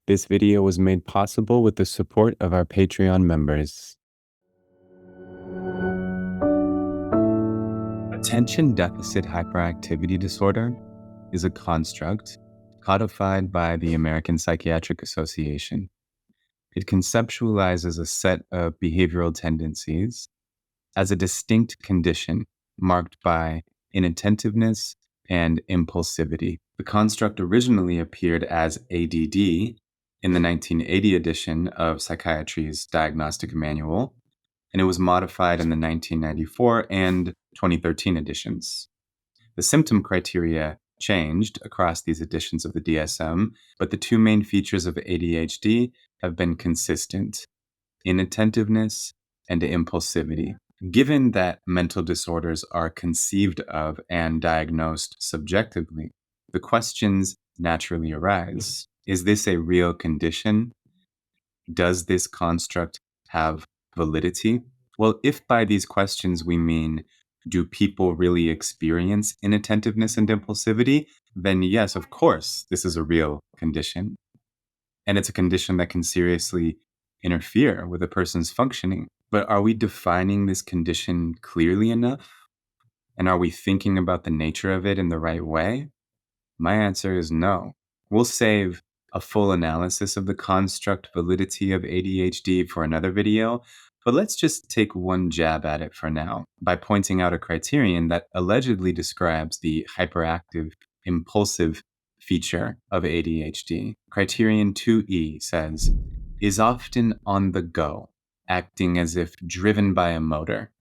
This video was made possible with the support of our Patreon members. Attention deficit hyperactivity disorder is a construct codified by the American Psychiatric Association. It conceptualizes a set of behavioral tendencies as a distinct condition marked by inattentiveness and impulsivity. The construct originally appeared as ADD in the 1980 edition of Psychiatry's Diagnostic Manual, and it was modified in the 1994 and 2013 editions. The symptom criteria changed across these editions of the DSM, but the two main features of ADHD have been consistent: inattentiveness and impulsivity. Given that mental disorders are conceived of and diagnosed subjectively, the questions naturally arise. Is this a real condition? Does this construct have validity? Well, if by these questions we mean, do people really experience inattentiveness and impulsivity? Then yes, of course, this is a real condition. And it's a condition that can seriously interfere with a person's functioning. But are we defining this condition clearly enough? And are we thinking about the nature of it in the right way? My answer is no. We'll save a full analysis of the construct validity of ADHD for another video, but let's just take one jab at it for now by pointing out a criterion that allegedly describes the hyperactive, impulsive feature of ADHD. Criterion 2E says, is often on the go, acting as if driven by a motor.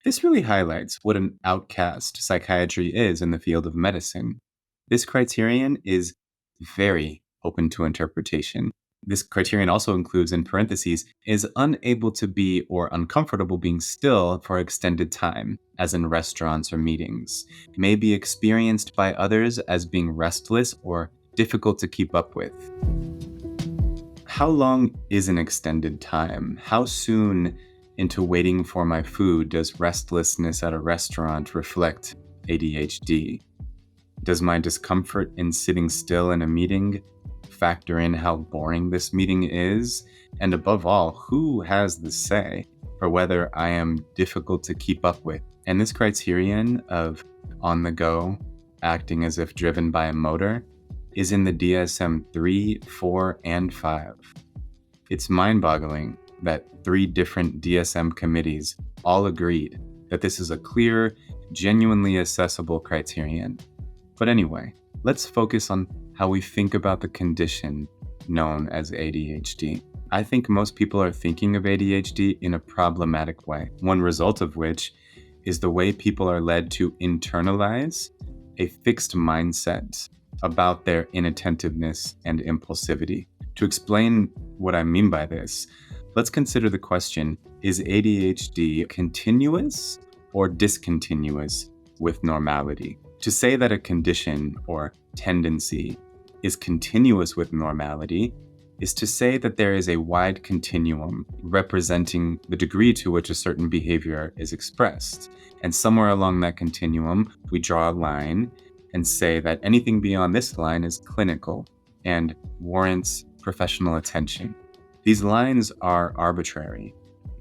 This really highlights what an outcast psychiatry is in the field of medicine. This criterion is very open to interpretation. This criterion also includes, in parentheses, is unable to be or uncomfortable being still for extended time, as in restaurants or meetings, may be experienced by others as being restless or difficult to keep up with. How long is an extended time? How soon into waiting for my food does restlessness at a restaurant reflect ADHD? Does my discomfort in sitting still in a meeting factor in how boring this meeting is? And above all, who has the say for whether I am difficult to keep up with? And this criterion of on the go, acting as if driven by a motor, is in the DSM 3, 4, and 5. It's mind-boggling that 3 different DSM committees all agreed that this is a clear, genuinely accessible criterion. But anyway, let's focus on how we think about the condition known as ADHD. I think most people are thinking of ADHD in a problematic way, one result of which is the way people are led to internalize a fixed mindset about their inattentiveness and impulsivity. To explain what I mean by this, let's consider the question, is ADHD continuous or discontinuous with normality? To say that a condition or tendency is continuous with normality is to say that there is a wide continuum representing the degree to which a certain behavior is expressed. And somewhere along that continuum, we draw a line and say that anything beyond this line is clinical and warrants professional attention. These lines are arbitrary,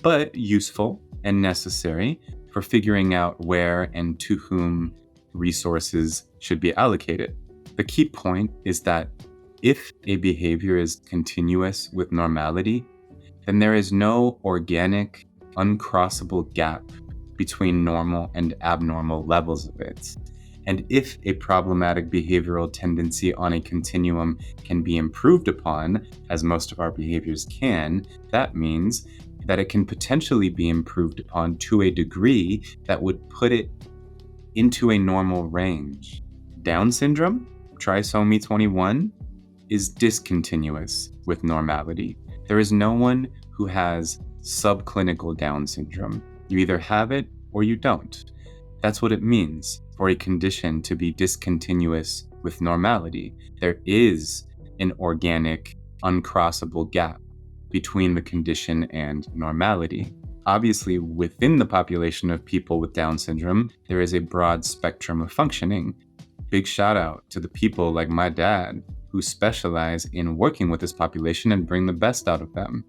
but useful and necessary for figuring out where and to whom resources should be allocated. The key point is that if a behavior is continuous with normality, then there is no organic, uncrossable gap between normal and abnormal levels of it. And if a problematic behavioral tendency on a continuum can be improved upon, as most of our behaviors can, that means that it can potentially be improved upon to a degree that would put it into a normal range. Down syndrome, trisomy 21, is discontinuous with normality. There is no one who has subclinical Down syndrome. You either have it or you don't. That's what it means for a condition to be discontinuous with normality. There is an organic, uncrossable gap between the condition and normality. Obviously, within the population of people with Down syndrome, there is a broad spectrum of functioning. Big shout out to the people like my dad who specialize in working with this population and bring the best out of them.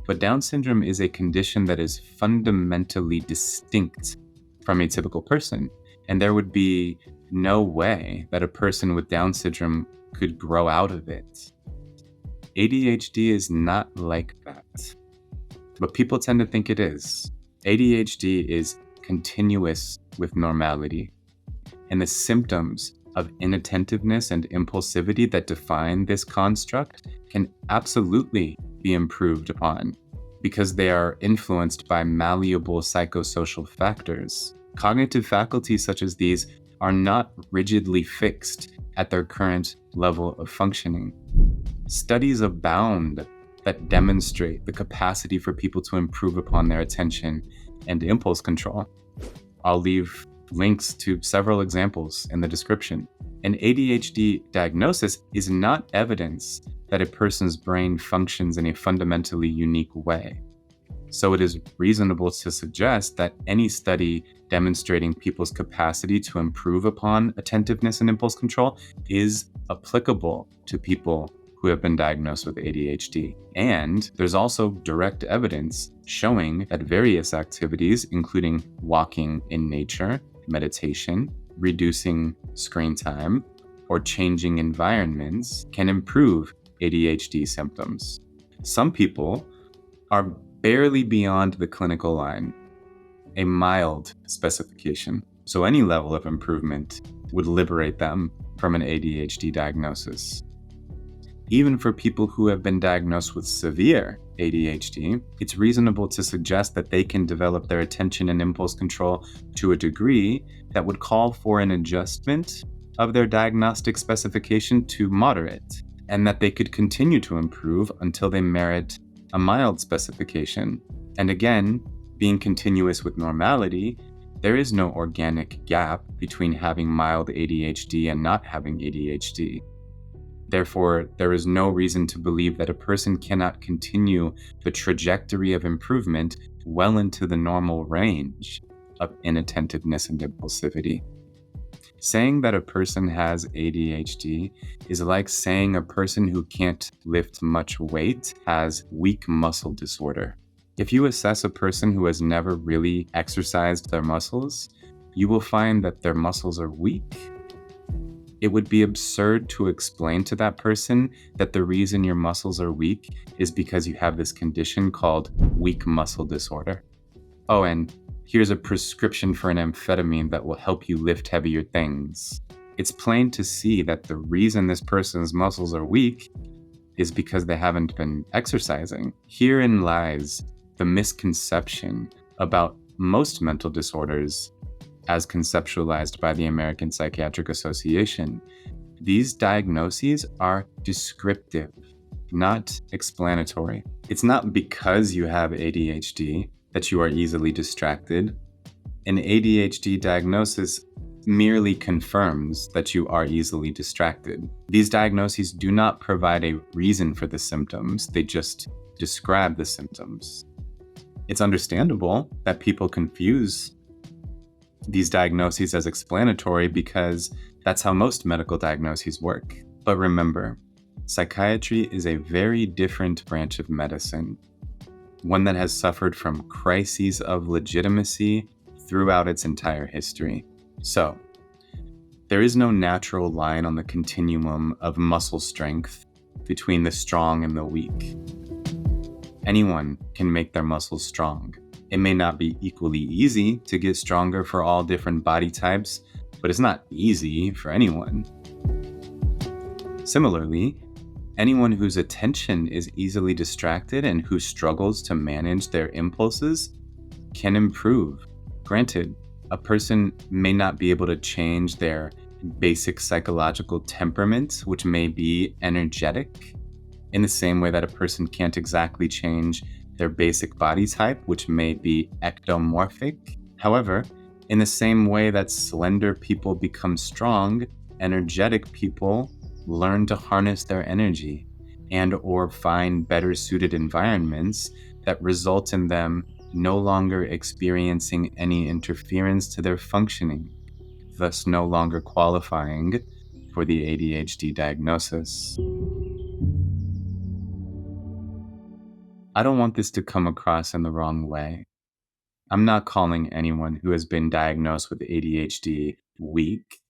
But Down syndrome is a condition that is fundamentally distinct from a typical person, and there would be no way that a person with Down syndrome could grow out of it. ADHD is not like that, but people tend to think it is. ADHD is continuous with normality, and the symptoms of inattentiveness and impulsivity that define this construct can absolutely be improved upon because they are influenced by malleable psychosocial factors. Cognitive faculties such as these are not rigidly fixed at their current level of functioning. Studies abound that demonstrate the capacity for people to improve upon their attention and impulse control. I'll leave links to several examples in the description. An ADHD diagnosis is not evidence that a person's brain functions in a fundamentally unique way. So it is reasonable to suggest that any study demonstrating people's capacity to improve upon attentiveness and impulse control is applicable to people who have been diagnosed with ADHD. And there's also direct evidence showing that various activities, including walking in nature, meditation, reducing screen time, or changing environments, can improve ADHD symptoms. Some people are barely beyond the clinical line, a mild specification. So any level of improvement would liberate them from an ADHD diagnosis. Even for people who have been diagnosed with severe ADHD, it's reasonable to suggest that they can develop their attention and impulse control to a degree that would call for an adjustment of their diagnostic specification to moderate, and that they could continue to improve until they merit a mild specification. And again, being continuous with normality, there is no organic gap between having mild ADHD and not having ADHD. Therefore, there is no reason to believe that a person cannot continue the trajectory of improvement well into the normal range of inattentiveness and impulsivity. Saying that a person has ADHD is like saying a person who can't lift much weight has weak muscle disorder. If you assess a person who has never really exercised their muscles, you will find that their muscles are weak. It would be absurd to explain to that person that the reason your muscles are weak is because you have this condition called weak muscle disorder. Oh, and here's a prescription for an amphetamine that will help you lift heavier things. It's plain to see that the reason this person's muscles are weak is because they haven't been exercising. Herein lies the misconception about most mental disorders as conceptualized by the American Psychiatric Association. These diagnoses are descriptive, not explanatory. It's not because you have ADHD that you are easily distracted. An ADHD diagnosis merely confirms that you are easily distracted. These diagnoses do not provide a reason for the symptoms, they just describe the symptoms. It's understandable that people confuse these diagnoses as explanatory because that's how most medical diagnoses work. But remember, psychiatry is a very different branch of medicine, one that has suffered from crises of legitimacy throughout its entire history. So, there is no natural line on the continuum of muscle strength between the strong and the weak. Anyone can make their muscles strong. It may not be equally easy to get stronger for all different body types, but it's not easy for anyone. Similarly, anyone whose attention is easily distracted and who struggles to manage their impulses can improve. Granted, a person may not be able to change their basic psychological temperament, which may be energetic, in the same way that a person can't exactly change their basic body type, which may be ectomorphic. However, in the same way that slender people become strong, energetic people learn to harness their energy and or find better suited environments that result in them no longer experiencing any interference to their functioning, thus no longer qualifying for the ADHD diagnosis. I don't want this to come across in the wrong way. I'm not calling anyone who has been diagnosed with ADHD weak,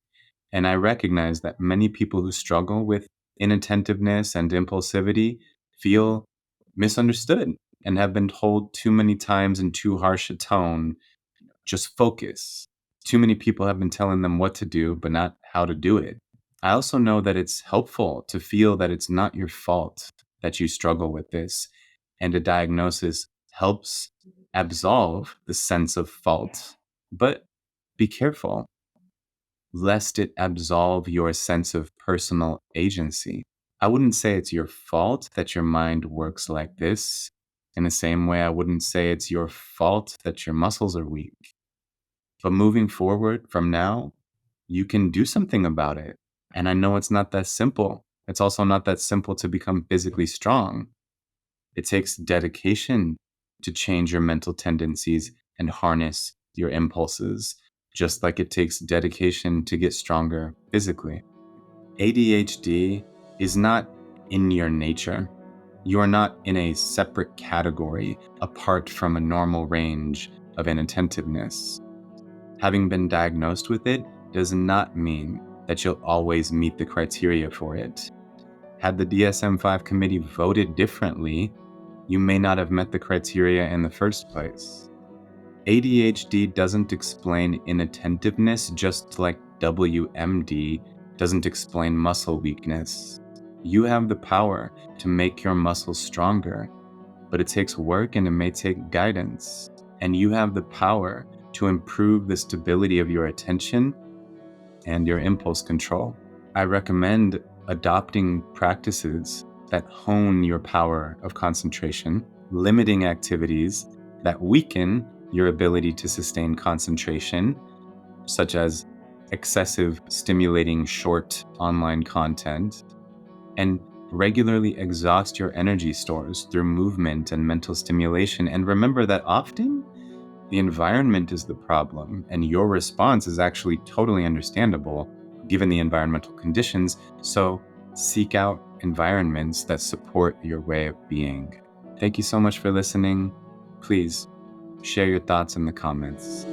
and I recognize that many people who struggle with inattentiveness and impulsivity feel misunderstood and have been told too many times in too harsh a tone, just focus. Too many people have been telling them what to do, but not how to do it. I also know that it's helpful to feel that it's not your fault that you struggle with this, and a diagnosis helps absolve the sense of fault. But be careful, lest it absolve your sense of personal agency. I wouldn't say it's your fault that your mind works like this. In the same way, I wouldn't say it's your fault that your muscles are weak. But moving forward from now, you can do something about it. And I know it's not that simple. It's also not that simple to become physically strong. It takes dedication to change your mental tendencies and harness your impulses, just like it takes dedication to get stronger physically. ADHD is not in your nature. You are not in a separate category apart from a normal range of inattentiveness. Having been diagnosed with it does not mean that you'll always meet the criteria for it. Had the DSM-5 committee voted differently, you may not have met the criteria in the first place. ADHD doesn't explain inattentiveness, just like WMD doesn't explain muscle weakness. You have the power to make your muscles stronger, but it takes work and it may take guidance. And you have the power to improve the stability of your attention and your impulse control. I recommend adopting practices that hone your power of concentration, limiting activities that weaken your ability to sustain concentration, such as excessive stimulating short online content, and regularly exhaust your energy stores through movement and mental stimulation. And remember that often the environment is the problem, and your response is actually totally understandable given the environmental conditions. So seek out environments that support your way of being. Thank you so much for listening. Please share your thoughts in the comments.